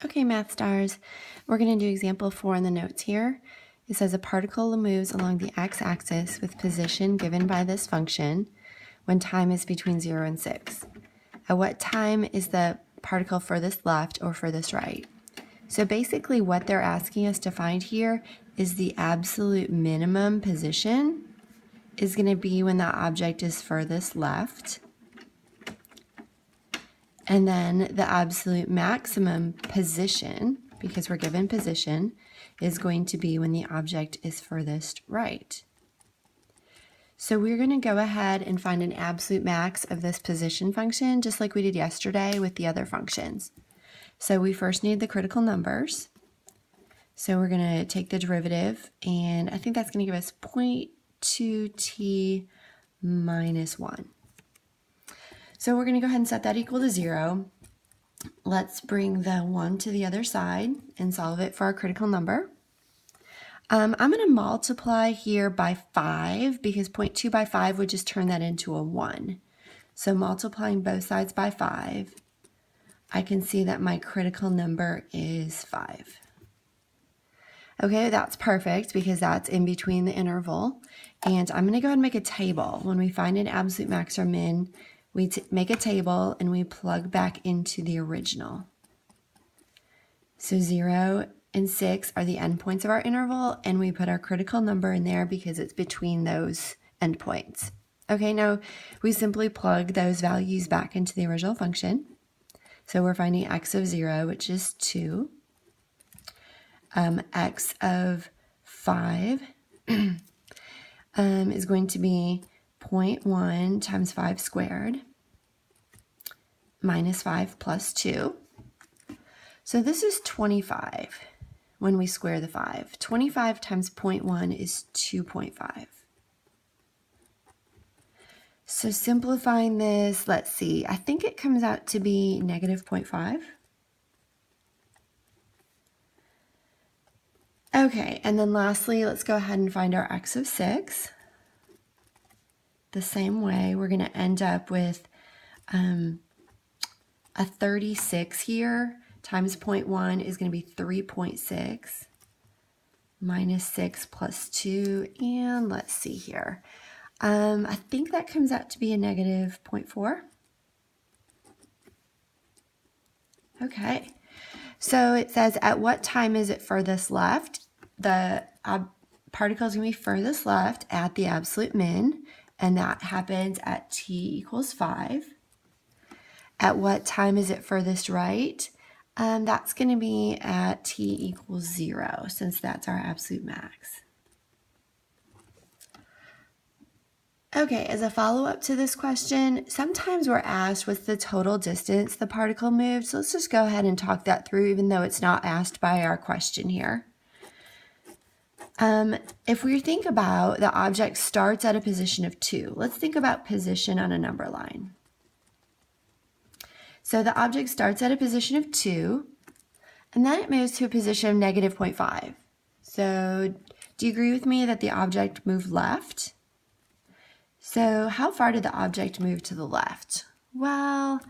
Okay, math stars, we're going to do example 4 in the notes here. It says a particle moves along the x-axis with position given by this function when time is between 0 and 6. At what time is the particle furthest left or furthest right? So basically what they're asking us to find here is the absolute minimum position is going to be when the object is furthest left. And then the absolute maximum position, because we're given position, is going to be when the object is furthest right. So we're going to go ahead and find an absolute max of this position function, just like we did yesterday with the other functions. So we first need the critical numbers. So we're going to take the derivative, and I think that's going to give us 0.2t minus 1. So we're going to go ahead and set that equal to 0. Let's bring the 1 to the other side and solve it for our critical number. I'm going to multiply here by 5 because 0.2 by 5 would just turn that into a 1. So multiplying both sides by 5, I can see that my critical number is 5. Okay, that's perfect because that's in between the interval. And I'm going to go ahead and make a table. When we find an absolute max or min, we make a table and we plug back into the original. So 0 and 6 are the endpoints of our interval, and we put our critical number in there because it's between those endpoints. Okay, now we simply plug those values back into the original function. So we're finding x of 0, which is 2. X of 5 is going to be 0.1 times 5 squared minus 5 plus 2. So this is 25 when we square the 5. 25 times 0.1 is 2.5. So simplifying this, let's see, I think it comes out to be negative 0.5. Okay, and then lastly, let's go ahead and find our x of 6. The same way, we're going to end up with a 36 here times 0.1 is going to be 3.6 minus 6 plus 2, and let's see here. I think that comes out to be a negative 0.4. Okay, so it says at what time is it furthest left? The particle is going to be furthest left at the absolute min, and that happens at t equals 5. At what time is it furthest right? That's going to be at t equals 0, since that's our absolute max. Okay, as a follow-up to this question, sometimes we're asked what's the total distance the particle moved. So let's just go ahead and talk that through, even though it's not asked by our question here. If we think about the object starts at a position of 2, let's think about position on a number line. So the object starts at a position of 2, and then it moves to a position of negative 0.5. So do you agree with me that the object moved left? So how far did the object move to the left? Well,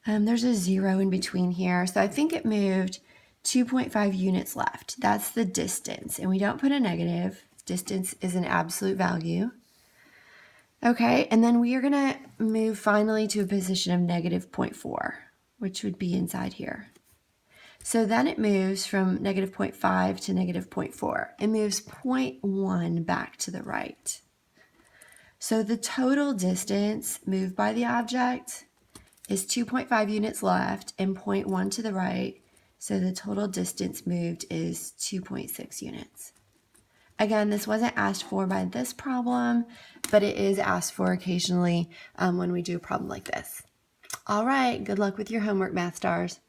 there's a 0 in between here, so I think it moved 2.5 units left. That's the distance, and we don't put a negative. Distance is an absolute value. Okay, and then we are going to move finally to a position of negative 0.4, which would be inside here. So then it moves from negative 0.5 to negative 0.4. It moves 0.1 back to the right. So the total distance moved by the object is 2.5 units left and 0.1 to the right. So the total distance moved is 2.6 units. Again, this wasn't asked for by this problem, but it is asked for occasionally when we do a problem like this. All right, good luck with your homework, math stars.